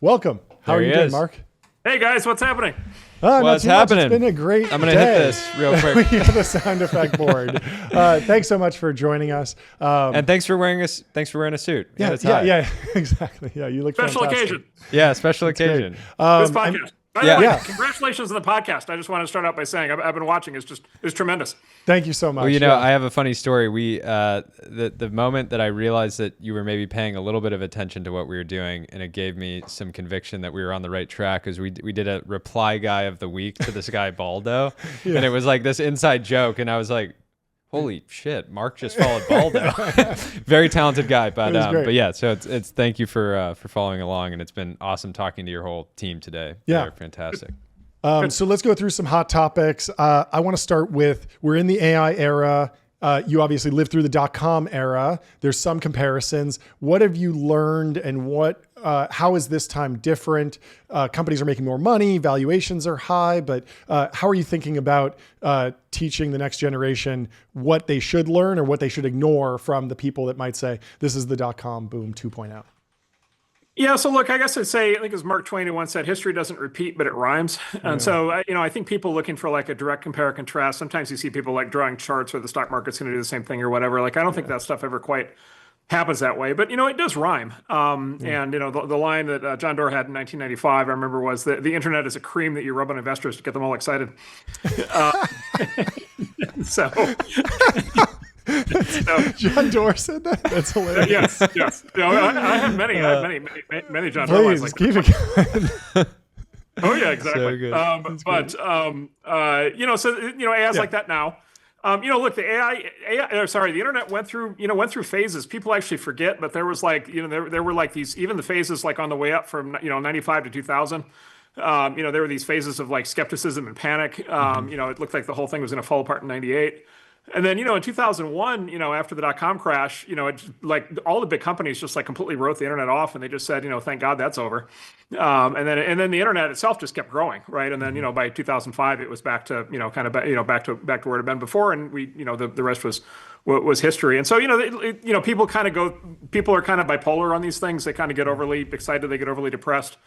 welcome. How are you doing, Marc? Hey guys, what's happening? What's happening? It's been a great I'm going to hit this real quick. We have the sound effect board. Thanks so much for joining us. And thanks for wearing a suit. Yeah, exactly. Yeah, you look Special fantastic. occasion. Yeah, special occasion. This podcast. By the way, yeah. Congratulations on the podcast. I just want to start out by saying I've been watching. It's tremendous. Thank you so much. Well, I have a funny story. The moment that I realized that you were maybe paying a little bit of attention to what we were doing, and it gave me some conviction that we were on the right track, is we did a reply guy of the week to this guy Baldo, and it was like this inside joke, and I was like, holy shit, Marc just followed Baldo. Very talented guy, but yeah, so it's thank you for following along, and it's been awesome talking to your whole team today. Yeah. They're fantastic. So let's go through some hot topics. I want to start with, we're in the AI era. You obviously lived through the .com era. There's some comparisons. What have you learned, and how is this time different? Companies are making more money, valuations are high, but how are you thinking about teaching the next generation what they should learn or what they should ignore from the people that might say, this is the .com boom 2.0? Yeah, so look, I guess I'd say, I think as Mark Twain once said, history doesn't repeat, but it rhymes. And so, I think people looking for like a direct compare contrast, sometimes you see people like drawing charts where the stock market's going to do the same thing or whatever. Like, I don't think that stuff ever quite happens that way, but it does rhyme. And the line that John Doerr had in 1995, I remember, was that the internet is a cream that you rub on investors to get them all excited. So John Doerr said that? That's hilarious. Yes. I have many John Doerr lines like keep that. it going. Oh yeah, exactly. So good. AI's like that now. Look, the internet went through phases. People actually forget, but there was there were like these, even the phases like on the way up from 95 to 2000. There were these phases of like skepticism and panic. It looked like the whole thing was going to fall apart in 98. And then, in 2001, after the .com crash, like all the big companies just like completely wrote the internet off, and they just said, thank God that's over. And then the internet itself just kept growing, right? And then, by 2005, it was back to, back to where it had been before, and the rest was history. And so, people are kind of bipolar on these things. They kind of get overly excited, they get overly depressed.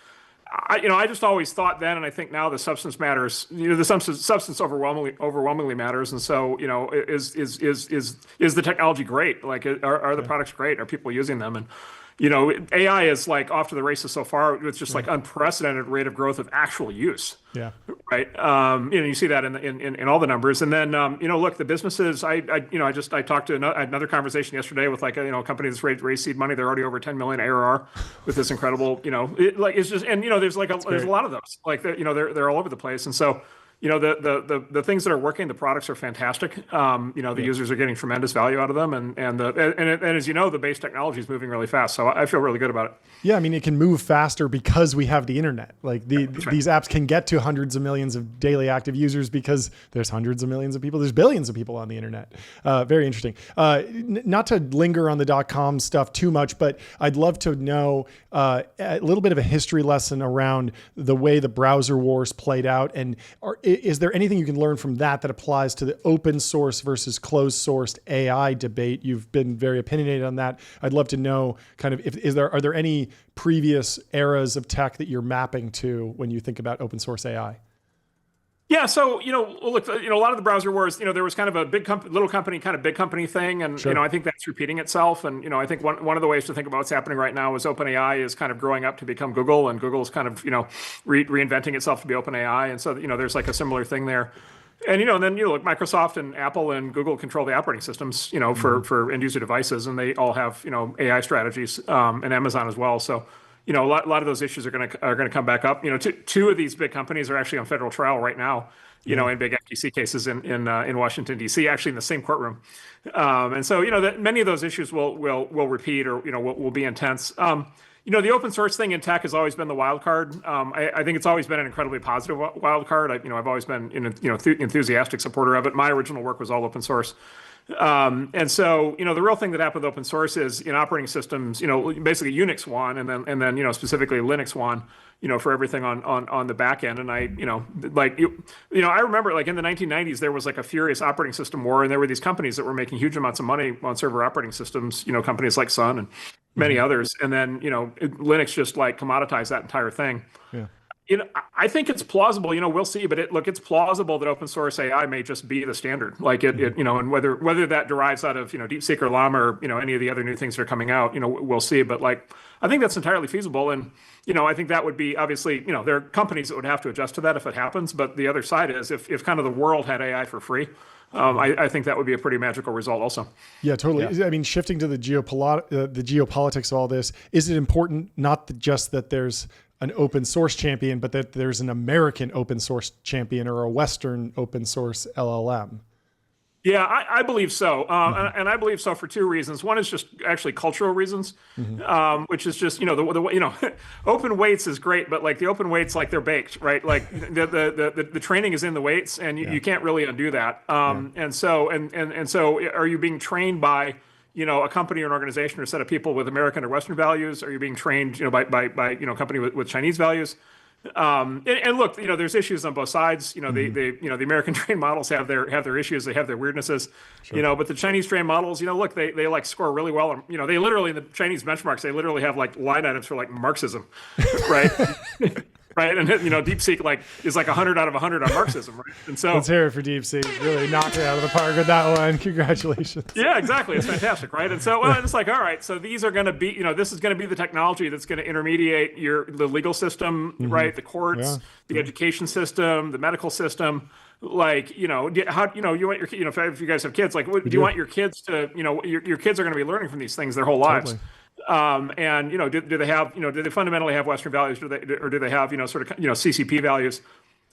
I just always thought then, and I think now, the substance matters. The substance overwhelmingly matters. And so, is the technology great? Like, are the products great? Are people using them? And AI is like off to the races so far with just like unprecedented rate of growth of actual use. Yeah. Right. You see that in all the numbers. And then, look, the businesses, I talked to another conversation yesterday with like a company that's raised seed money. They're already over 10 million ARR with this incredible, there's a lot of those, like, they're all over the place. And so, the things that are working, the products are fantastic. The users are getting tremendous value out of them, and as the base technology is moving really fast. So I feel really good about it. Yeah, I mean, it can move faster because we have the internet. Like these apps can get to hundreds of millions of daily active users because there's hundreds of millions of people. There's billions of people on the internet. Very interesting. Not to linger on the .com stuff too much, but I'd love to know a little bit of a history lesson around the way the browser wars played out, and is there anything you can learn from that applies to the open source versus closed sourced AI debate? You've been very opinionated on that. I'd love to know kind of are there any previous eras of tech that you're mapping to when you think about open source AI? Yeah, so look, a lot of the browser wars, there was kind of a big little company, kind of big company thing, and sure. I think that's repeating itself. And I think one of the ways to think about what's happening right now is OpenAI is kind of growing up to become Google, and Google is kind of reinventing itself to be OpenAI, and so there's like a similar thing there. And then look, Microsoft and Apple and Google control the operating systems, for end user devices, and they all have AI strategies, and Amazon as well. So. A lot of those issues are going to come back up. Two of these big companies are actually on federal trial right now. In big FTC cases in Washington D.C. actually in the same courtroom. And so many of those issues will repeat or will be intense. The open source thing in tech has always been the wild card. I think it's always been an incredibly positive wild card. I've always been an enthusiastic supporter of it. My original work was all open source. And so, the real thing that happened with open source is in operating systems, basically Unix won, and then specifically Linux won, for everything on the back end. And I remember like in the 1990s, there was like a furious operating system war, and there were these companies that were making huge amounts of money on server operating systems, companies like Sun many others, and then Linux just like commoditized that entire thing. Yeah. I think it's plausible. We'll see, but it's plausible that open source AI may just be the standard. Like and whether that derives out of DeepSeek or Llama or any of the other new things that are coming out, we'll see. But like, I think that's entirely feasible, and I think that would be obviously there are companies that would have to adjust to that if it happens. But the other side is if kind of the world had AI for free, I think that would be a pretty magical result also. Yeah, totally. Yeah. I mean, shifting to the geopolitics of all this, is it important not just that there's an open source champion, but that there's an American open source champion or a Western open source LLM? Yeah, I believe so. And I believe so for two reasons. One is just actually cultural reasons, which is just, open weights is great, but like the open weights, like they're baked, right? Like the training is in the weights and you can't really undo that. And so are you being trained by, a company or an organization or a set of people with American or Western values? Are you being trained, by a company with Chinese values? And look, there's issues on both sides. The American trained models have their issues. They have their weirdnesses. Sure. But the Chinese trained models, look, they like score really well. And, they literally in the Chinese benchmarks, they literally have like line items for like Marxism, right? Right, and DeepSeek is like 100 out of 100 on Marxism, right? And so let's hear it for DeepSeek. Really knocked it out of the park with that one. Congratulations. Yeah, exactly. It's fantastic, right? And so it's like, all right, so these are going to be, this is going to be the technology that's going to intermediate the legal system, right? The courts, the education system, the medical system. Like, how you want your if you guys have kids, like, do you want your kids to, your kids are going to be learning from these things their whole lives. Totally. And do they have do they fundamentally have Western values, or do they have sort of CCP values?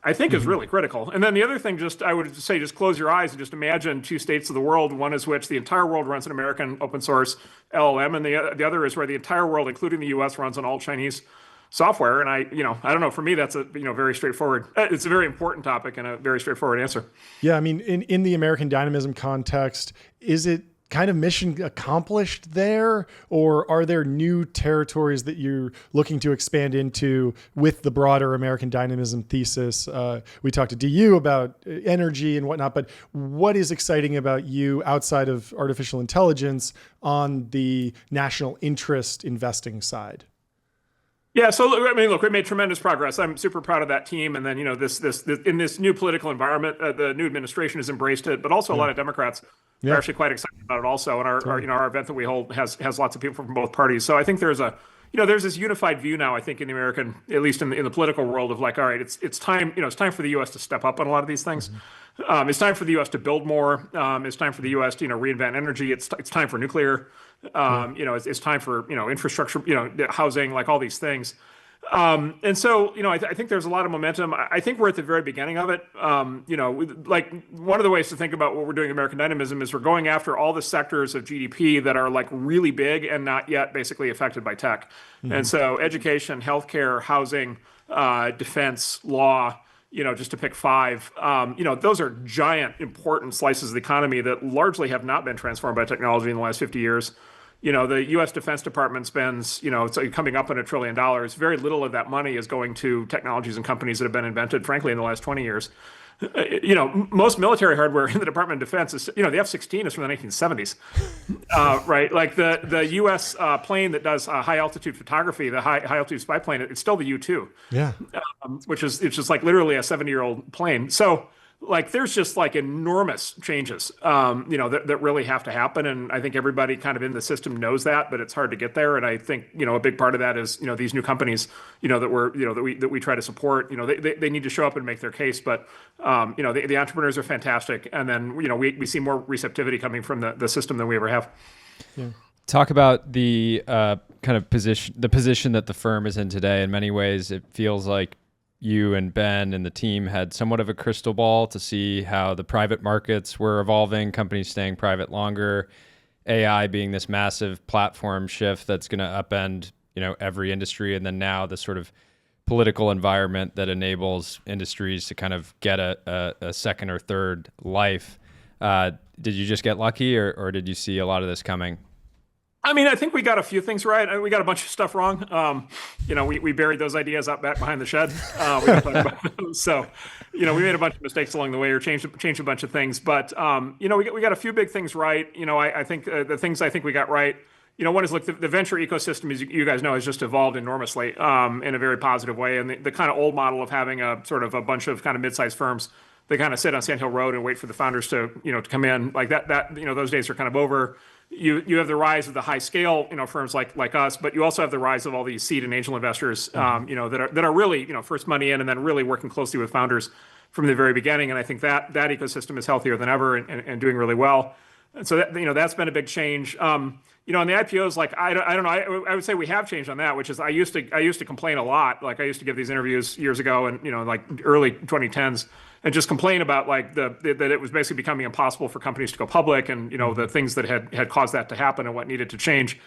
I think is really critical. And then the other thing, I would say, just close your eyes and just imagine two states of the world. One is which the entire world runs an American open source LLM, and the other is where the entire world, including the U.S., runs on all Chinese software. And I don't know. For me, that's a very straightforward. It's a very important topic and a very straightforward answer. Yeah, I mean, in the American dynamism context, is it kind of mission accomplished there, or are there new territories that you're looking to expand into with the broader American dynamism thesis? We talked to DU about energy and whatnot, but what is exciting about you outside of artificial intelligence on the national interest investing side? Yeah, so look, we made tremendous progress. I'm super proud of that team, and then this in this new political environment, the new administration has embraced it, but also a lot of Democrats are actually quite excited about it also. And our event that we hold has lots of people from both parties. So I think there's there's this unified view now, I think, in the American, at least in the political world, of like, all right, it's time for the U.S. to step up on a lot of these things. It's time for the U.S. to build more. It's time for the U.S. to reinvent energy. It's time for nuclear. It's time for infrastructure, housing, like all these things. And so, I think there's a lot of momentum. I think we're at the very beginning of it. Like one of the ways to think about what we're doing in American dynamism is we're going after all the sectors of GDP that are like really big and not yet basically affected by tech. And so education, healthcare, housing, defense, law, just to pick five, those are giant, important slices of the economy that largely have not been transformed by technology in the last 50 years. The U.S. Defense Department spends, it's coming up on $1 trillion. Very little of that money is going to technologies and companies that have been invented, frankly, in the last 20 years. Most military hardware in the Department of Defense is, the F-16 is from the 1970s, right? Like the U.S. Plane that does high altitude photography, the high altitude spy plane, it's still the U-2. Yeah. It's just like literally a 70-year-old plane. So like there's just like enormous changes, that really have to happen. And I think everybody kind of in the system knows that, but it's hard to get there. And I think, a big part of that is, these new companies, that we try to support, they need to show up and make their case. But, the entrepreneurs are fantastic. And then, we see more receptivity coming from the system than we ever have. Yeah. Talk about the kind of position that the firm is in today. In many ways, it feels like you and Ben and the team had somewhat of a crystal ball to see how the private markets were evolving, companies staying private longer, AI being this massive platform shift that's going to upend, every industry. And then now the sort of political environment that enables industries to kind of get a second or third life. Did you just get lucky or did you see a lot of this coming? I mean, I think we got a few things right. We got a bunch of stuff wrong. We buried those ideas out back behind the shed. We didn't talk about those. So, we made a bunch of mistakes along the way or changed a bunch of things. But, we got a few big things right. I think the things I think we got right, one is, look, the venture ecosystem, as you guys know, has just evolved enormously in a very positive way. And the kind of old model of having a sort of a bunch of kind of mid-sized firms that kind of sit on Sand Hill Road and wait for the founders to, to come in, like that, those days are kind of over. You have the rise of the high scale, firms like us, but you also have the rise of all these seed and angel investors, that are really, first money in and then really working closely with founders from the very beginning. And I think that ecosystem is healthier than ever and doing really well. And so that's been a big change. On the IPOs, like I don't know, I would say we have changed on that, which is I used to complain a lot. Like I used to give these interviews years ago and like early 2010s and just complain about like that it was basically becoming impossible for companies to go public and the things that had caused that to happen and what needed to change.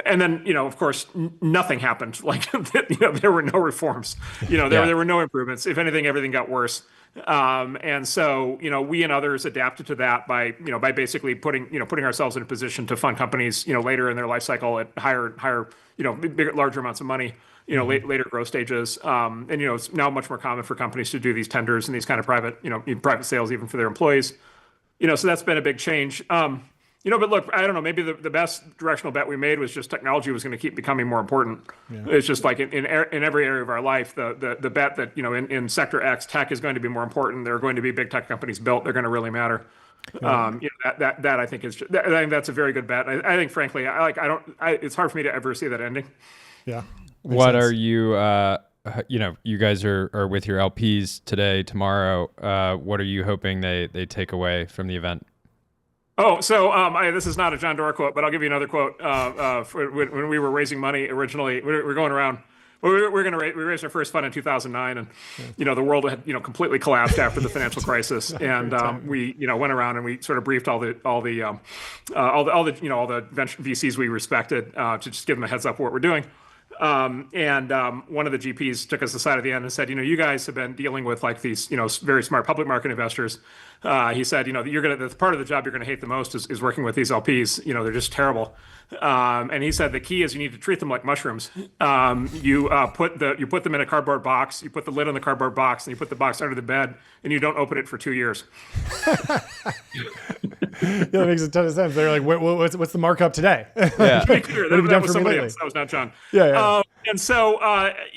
And then, of course, nothing happened. Like, there were no reforms. There were no improvements. If anything, everything got worse. And so, we and others adapted to that by basically putting ourselves in a position to fund companies, later in their life cycle at higher, larger amounts of money, later growth stages. And, it's now much more common for companies to do these tenders and these kind of private sales, even for their employees. So that's been a big change. But look, I don't know, maybe the best directional bet we made was just technology was going to keep becoming more important. Yeah. It's just like in every area of our life, the bet that, in sector X, tech is going to be more important. There are going to be big tech companies built. They're going to really matter. Yeah. That I think I think that's a very good bet. I think, frankly, it's hard for me to ever see that ending. Yeah. What sense. Are you, you guys are with your LPs today, tomorrow. What are you hoping they take away from the event? Oh, so this is not a John Doerr quote, but I'll give you another quote. When we were raising money originally, we were going around. We raised our first fund in 2009, and the world had completely collapsed after the financial crisis, and we went around and we sort of briefed all the venture VCs we respected to just give them a heads up what we're doing. And one of the GPs took us aside at the end and said, you guys have been dealing with like these, very smart public market investors. He said, the part of the job you're going to hate the most is working with these LPs. They're just terrible. And he said the key is you need to treat them like mushrooms. You put them in a cardboard box. You put the lid on the cardboard box, and you put the box under the bed, and you don't open it for 2 years. Yeah, that makes a ton of sense. They're like, what's the markup today? Yeah. To be clear, that was somebody else. That was not John. Yeah. And so,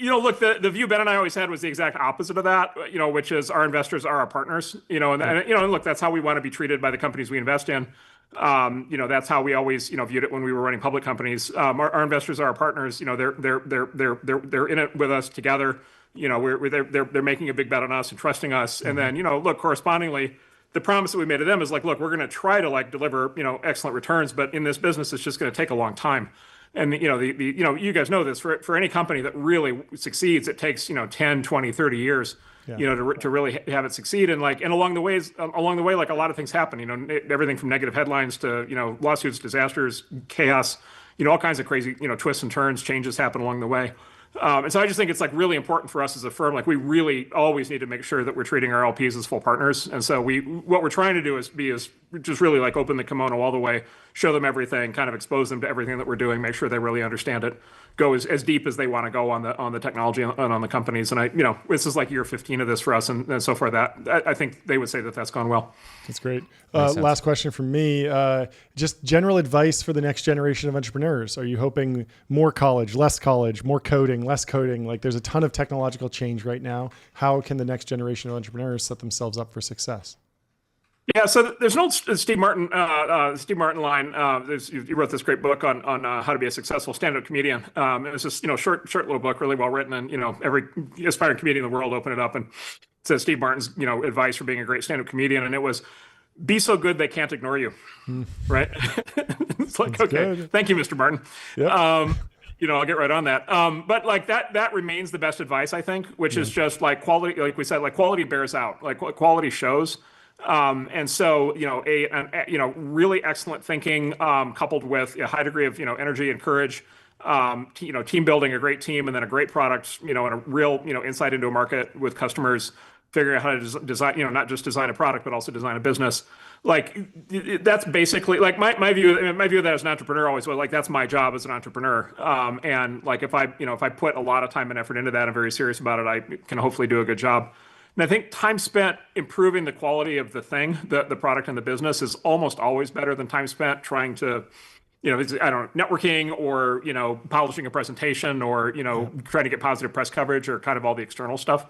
look, the view Ben and I always had was the exact opposite of that, which is our investors are our partners, and look, that's how we want to be treated by the companies we invest in. That's how we always, viewed it when we were running public companies. Our investors are our partners. They're in it with us together. They're making a big bet on us and trusting us. And then, look, correspondingly, the promise that we made to them is like, look, we're going to try to deliver, excellent returns, but in this business, it's just going to take a long time. And, you guys know this, for any company that really succeeds, it takes, 10, 20, 30 years, to really have it succeed. And along the way, like a lot of things happen, everything from negative headlines to, lawsuits, disasters, chaos, all kinds of crazy, twists and turns, changes happen along the way. And so I just think it's really important for us as a firm. We really always need to make sure that we're treating our LPs as full partners. And so what we're trying to do is just really open the kimono all the way, show them everything, kind of expose them to everything that we're doing, make sure they really understand it, go as deep as they want to go on the technology and on the companies. And this is year 15 of this for us. And so far I think they would say that that's gone well. That's great. Last question from me. Just general advice for the next generation of entrepreneurs. Are you hoping more college, more coding, less coding? There's a ton of technological change right now. How can the next generation of entrepreneurs set themselves up for success? Yeah, so there's an old Steve Martin line. You wrote this great book on how to be a successful stand-up comedian. It was just short little book, really well written, and every aspiring comedian in the world open it up and it says Steve Martin's advice for being a great stand-up comedian, and it was be so good they can't ignore you, right? It's That's okay, good. Thank you, Mr. Martin. Yep. I'll get right on that. But that remains the best advice, I think, which is just quality. Like we said, quality bears out. Quality shows. And so, really excellent thinking, coupled with a high degree of, energy and courage, team building, a great team, and then a great product, and a real, insight into a market with customers, figuring out how to design, not just design a product, but also design a business. That's basically my view of that as an entrepreneur always was that's my job as an entrepreneur. And if I put a lot of time and effort into that, I'm very serious about it, I can hopefully do a good job. And I think time spent improving the quality of the thing, the product and the business, is almost always better than time spent trying to, I don't know, networking or, polishing a presentation or, trying to get positive press coverage or kind of all the external stuff.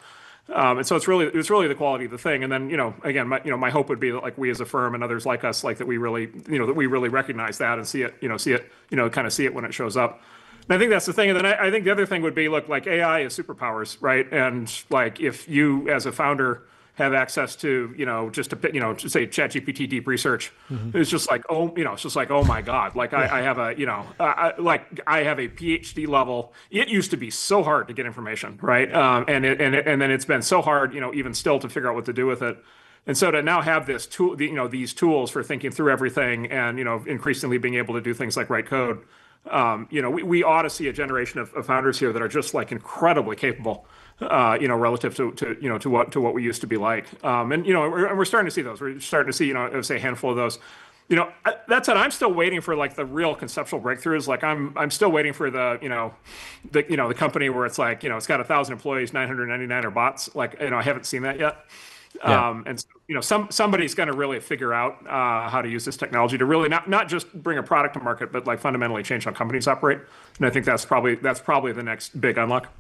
And so it's really the quality of the thing. And then, again, my hope would be that like we as a firm and others like us, like that we really, that we really recognize that and see it, kind of see it when it shows up. And I think that's the thing. And then I think the other thing would be, look, like AI is superpowers, right? And like if you as a founder have access to, just to, just say ChatGPT deep research, it's just like, it's just like, oh my God, like I have a, I have a PhD level. It used to be so hard to get information, right? And then it's been so hard, even still to figure out what to do with it. And so to now have this tool, these tools for thinking through everything and, increasingly being able to do things like write code, we ought to see a generation of founders here that are just like incredibly capable, relative to what we used to be like. And we're starting to see those. We're starting to see, say a handful of those. That said, I'm still waiting for like the real conceptual breakthroughs. Like I'm still waiting for the company where it's like, it's got 1,000 employees, 999 are bots. Like, I haven't seen that yet. Yeah. And so, somebody's going to really figure out how to use this technology to really not just bring a product to market, but like fundamentally change how companies operate. And I think that's probably the next big unlock.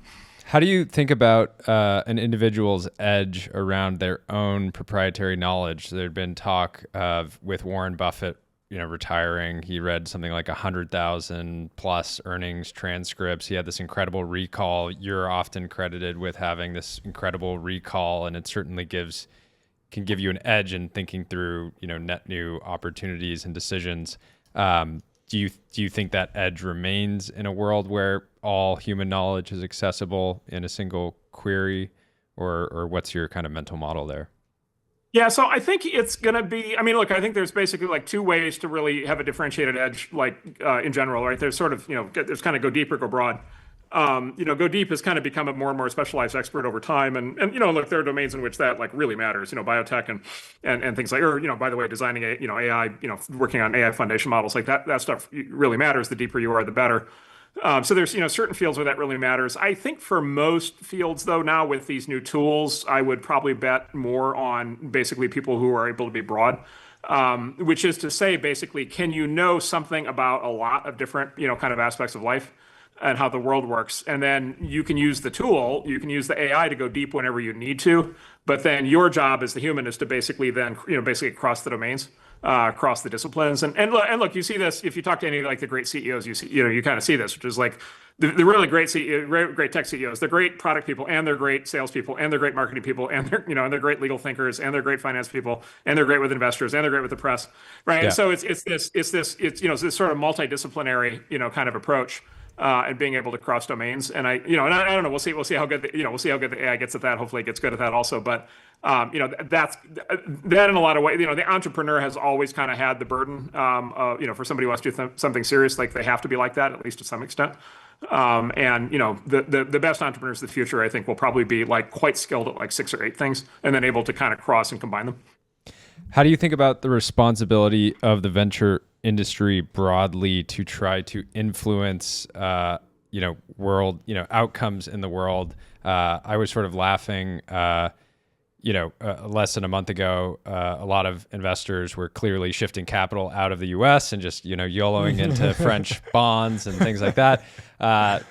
How do you think about an individual's edge around their own proprietary knowledge? There'd been talk of with Warren Buffett, retiring. He read something like 100,000 plus earnings transcripts. He had this incredible recall. You're often credited with having this incredible recall, and it certainly can give you an edge in thinking through, net new opportunities and decisions. Do you think that edge remains in a world where all human knowledge is accessible in a single query, or what's your kind of mental model there? Yeah, so I think it's going to be, look, I think there's basically like two ways to really have a differentiated edge, like in general, right? There's sort of, there's kind of go deep or go broad. Go deep has kind of become a more and more specialized expert over time. And look, there are domains in which that like really matters, biotech and things like, or, by the way, designing AI, working on AI foundation models like that stuff really matters. The deeper you are, the better. So there's, certain fields where that really matters. I think for most fields, though, now with these new tools, I would probably bet more on basically people who are able to be broad, which is to say, basically, can you know something about a lot of different, kind of aspects of life and how the world works? And then you can use the tool, you can use the AI to go deep whenever you need to. But then your job as the human is to basically then, basically cross the domains. Across the disciplines. And look, you see this if you talk to any like the great CEOs, you see, you kind of see this, which is like the really great great tech CEOs. They're great product people, and they're great salespeople, and they're great marketing people, and they're and they're great legal thinkers, and they're great finance people, and they're great with investors, and they're great with the press, right? Yeah. And so it's this sort of multidisciplinary kind of approach. And being able to cross domains, and I don't know. We'll see how good the AI gets at that. Hopefully, it gets good at that also. But that's that in a lot of ways. The entrepreneur has always kind of had the burden. For somebody who wants to do something serious, like they have to be like that, at least to some extent. And the best entrepreneurs of the future, I think, will probably be like quite skilled at like 6 or 8 things, and then able to kind of cross and combine them. How do you think about the responsibility of the venture industry broadly to try to influence, world, outcomes in the world? I was sort of laughing, less than a month ago, a lot of investors were clearly shifting capital out of the U.S. and just, YOLOing into French bonds and things like that.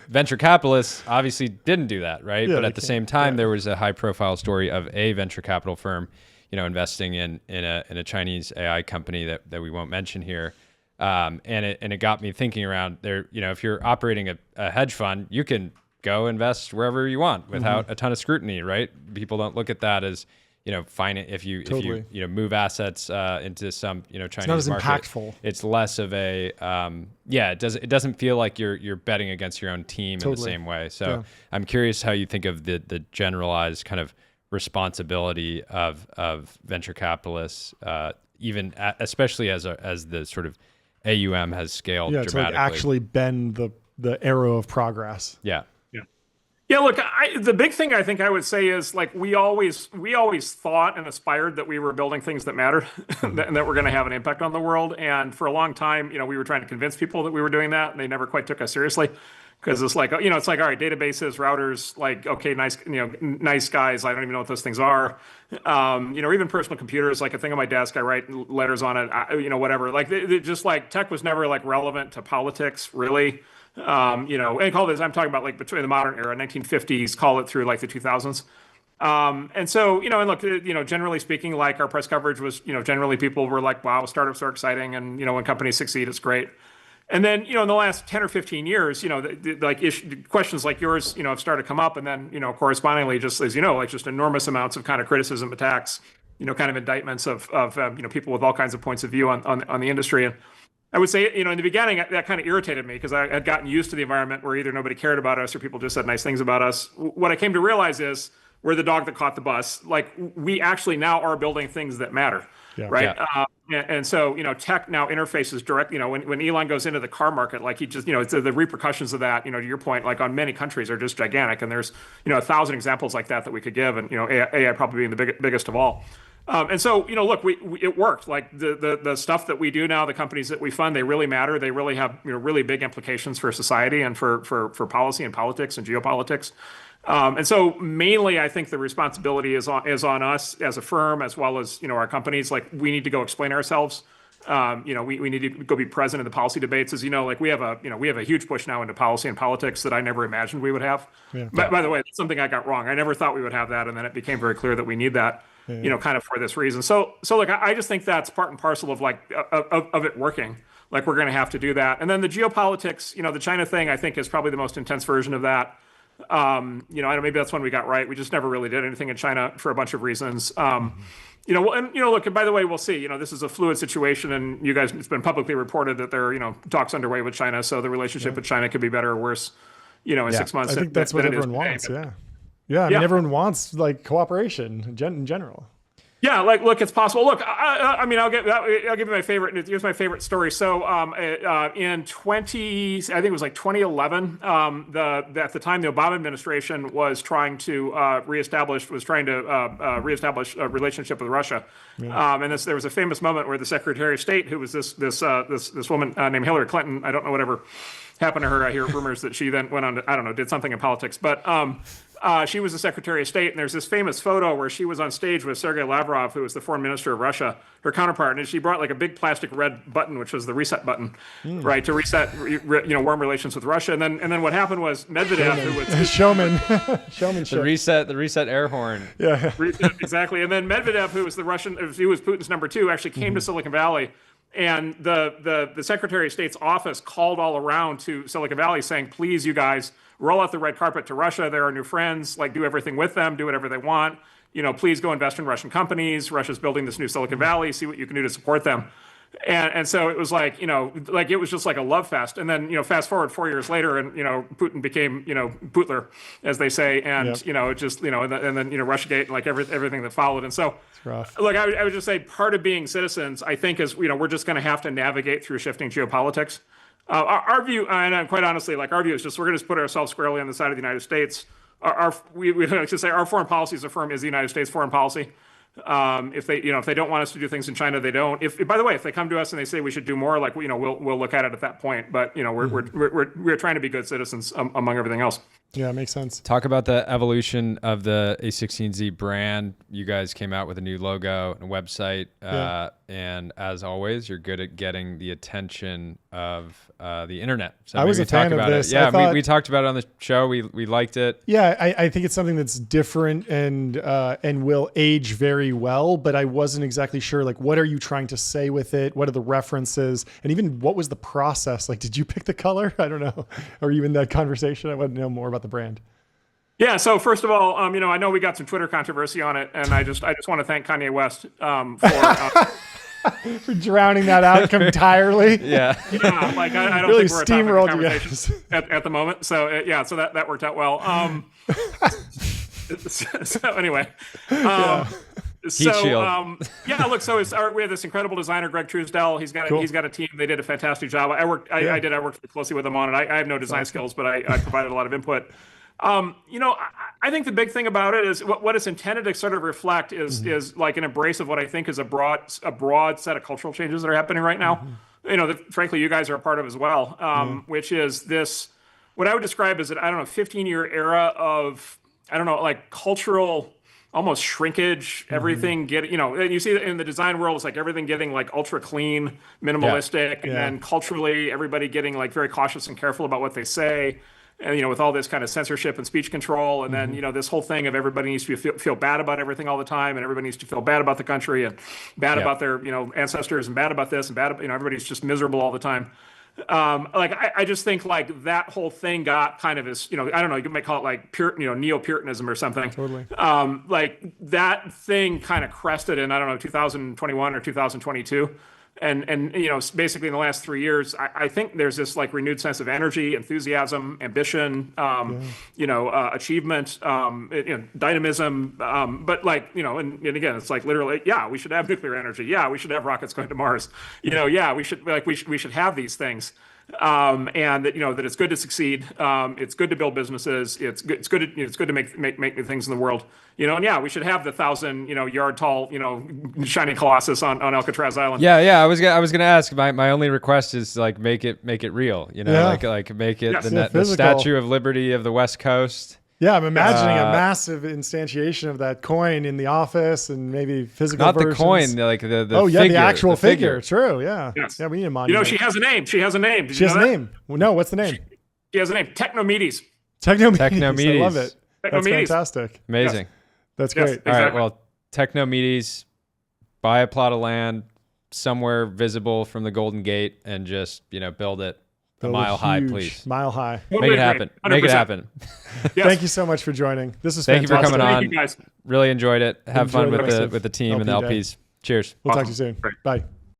Venture capitalists obviously didn't do that, right? Yeah, but at the same time, there was a high-profile story of a venture capital firm, investing in a Chinese AI company that we won't mention here. And it got me thinking around there, if you're operating a hedge fund, you can go invest wherever you want without a ton of scrutiny, right? People don't look at that as, if you move assets into some, Chinese market. It's not as impactful. It's less of a, it doesn't feel like you're betting against your own team in the same way. So I'm curious how you think of the generalized kind of responsibility of venture capitalists, especially as the sort of AUM has scaled dramatically. To like actually bend the arrow of progress. Yeah, look, the big thing I think I would say is like we always thought and aspired that we were building things that mattered and that were going to have an impact on the world. And for a long time, we were trying to convince people that we were doing that, and they never quite took us seriously. because it's like, it's like, all right, databases, routers, like, okay, nice, nice guys. I don't even know what those things are. Even personal computers, like a thing on my desk, I write letters on it, whatever. Like, just like tech was never like relevant to politics, really. And call this, I'm talking about like between the modern era, 1950s, call it through like the 2000s. And so, and look, generally speaking, like our press coverage was, generally people were like, wow, startups are exciting. And, when companies succeed, it's great. And then, in the last 10 or 15 years, questions like yours, have started to come up. And then, correspondingly, just as like just enormous amounts of kind of criticism, attacks, kind of indictments of people with all kinds of points of view on the industry. And I would say, in the beginning, that kind of irritated me because I had gotten used to the environment where either nobody cared about us or people just said nice things about us. What I came to realize is we're the dog that caught the bus. Like, we actually now are building things that matter, right? Yeah. And so, tech now interfaces directly. When Elon goes into the car market, like he just, it's the repercussions of that, to your point, like on many countries are just gigantic. And there's, 1,000 examples like that we could give. And, AI probably being the biggest of all. And so, look, it worked. Like the stuff that we do now, the companies that we fund, they really matter. They really have, really big implications for society and for policy and politics and geopolitics. And so mainly, I think the responsibility is on us as a firm, as well as, our companies. Like, we need to go explain ourselves. We need to go be present in the policy debates. As like we have a huge push now into policy and politics that I never imagined we would have. Yeah. By the way, that's something I got wrong. I never thought we would have that. And then it became very clear that we need that, kind of for this reason. So look, I just think that's part and parcel of like, of it working. Like, we're going to have to do that. And then the geopolitics, the China thing, I think is probably the most intense version of that. I don't know, maybe that's one we got right. We just never really did anything in China for a bunch of reasons. Look, and by the way, we'll see, this is a fluid situation, and you guys, it's been publicly reported that there are, talks underway with China. So the relationship with China could be better or worse, in 6 months. I think that's what everyone wants. Yeah. I mean, everyone wants like cooperation in general. Yeah, like, look, it's possible. Look, I'll give you my favorite. Here's my favorite story. So, in I think it was like 2011, at the time, the Obama administration was trying to reestablish a relationship with Russia. Yeah. And there was a famous moment where the Secretary of State, who was this woman named Hillary Clinton, I don't know whatever happened to her. I hear rumors that she then went on to, I don't know, did something in politics, but. She was the Secretary of State, and there's this famous photo where she was on stage with Sergei Lavrov, who was the foreign minister of Russia, her counterpart, and she brought like a big plastic red button, which was the reset button, right, to reset, warm relations with Russia. And then what happened was Medvedev, who was showmanship, the reset air horn, exactly. And then Medvedev, who was he was Putin's number 2, actually came to Silicon Valley. And the Secretary of State's office called all around to Silicon Valley saying, please, you guys, roll out the red carpet to Russia. They're our new friends. Like, do everything with them. Do whatever they want. Please go invest in Russian companies. Russia's building this new Silicon Valley. See what you can do to support them. And so it was like, like it was just like a love fest. And then, fast forward 4 years later and, Putin became, Putler, as they say. And, it just, and then, Russiagate and like everything that followed. And so, look, I would just say part of being citizens, I think, is, we're just going to have to navigate through shifting geopolitics. Our view, and quite honestly, like our view is just we're going to put ourselves squarely on the side of the United States. We like to say our foreign policy as a firm is the United States foreign policy. If they don't want us to do things in China, they don't. By the way, if they come to us and they say we should do more, like we'll look at it at that point. But we're trying to be good citizens among everything else. Yeah, it makes sense. Talk about the evolution of the A16Z brand. You guys came out with a new logo and a website. And as always, you're good at getting the attention of the internet. So I was a fan of this. Yeah, we talked about it on the show. We liked it. Yeah, I think it's something that's different and will age very well, but I wasn't exactly sure, like, what are you trying to say with it? What are the references? And even what was the process? Like, did you pick the color? I don't know. Or even that conversation. I want to know more about the brand. Yeah. So first of all, I know we got some Twitter controversy on it, and I just want to thank Kanye West for drowning that out entirely. Yeah. Like I don't really think we're steamrolled you guys at the moment. So so that worked out well. So anyway. Look, we have this incredible designer, Greg Truesdell. He's got a team. They did a fantastic job. I worked closely with them on it. I have no design skills, but I provided a lot of input. I think the big thing about it is what it's intended to sort of reflect is like an embrace of what I think is a broad set of cultural changes that are happening right now. That frankly you guys are a part of as well, which is this what I would describe as an, I don't know, 15-year era of, I don't know, like cultural almost shrinkage, everything get, you see in the design world, it's like everything getting like ultra clean, minimalistic, and then culturally everybody getting like very cautious and careful about what they say. And, with all this kind of censorship and speech control. And then, this whole thing of everybody needs to feel bad about everything all the time. And everybody needs to feel bad about the country and bad about their, ancestors and bad about this and bad, everybody's just miserable all the time. I just think like that whole thing got kind of as, I don't know, you might call it like neo-Puritanism or something. Totally. Like that thing kind of crested in, I don't know, 2021 or 2022. And basically in the last 3 years, I think there's this like renewed sense of energy, enthusiasm, ambition, achievement, dynamism. But like, and again, it's like literally, yeah, we should have nuclear energy. Yeah, we should have rockets going to Mars. Yeah, we should have these things. And that it's good to succeed. It's good to build businesses. It's good to make new things in the world. And yeah, we should have the 1,000 yard tall shining colossus on Alcatraz Island. Yeah. I was gonna ask. My only request is like make it real. Like make it the Statue of Liberty of the West Coast. Yeah, I'm imagining a massive instantiation of that coin in the office and maybe physical versions. Not the coin, like the figure, the actual figure. True, yeah. Yes. Yeah, we need a monument. She has a name. She has a name. She has a name. Well, no, what's the name? She has a name. Technomedes. Technomedes. I love it. That's fantastic. Amazing. Yes. That's great. Yes, exactly. All right, well, Technomedes, buy a plot of land somewhere visible from the Golden Gate and just, build it. A mile high, please. Mile high. Make it happen. 100%. Make it happen. Yes. Thank you so much for joining. This is fantastic. Thank you for coming on. Thank you guys. Really enjoyed it. Have fun with the team and the LPs. Cheers. We'll talk to you soon. Great. Bye.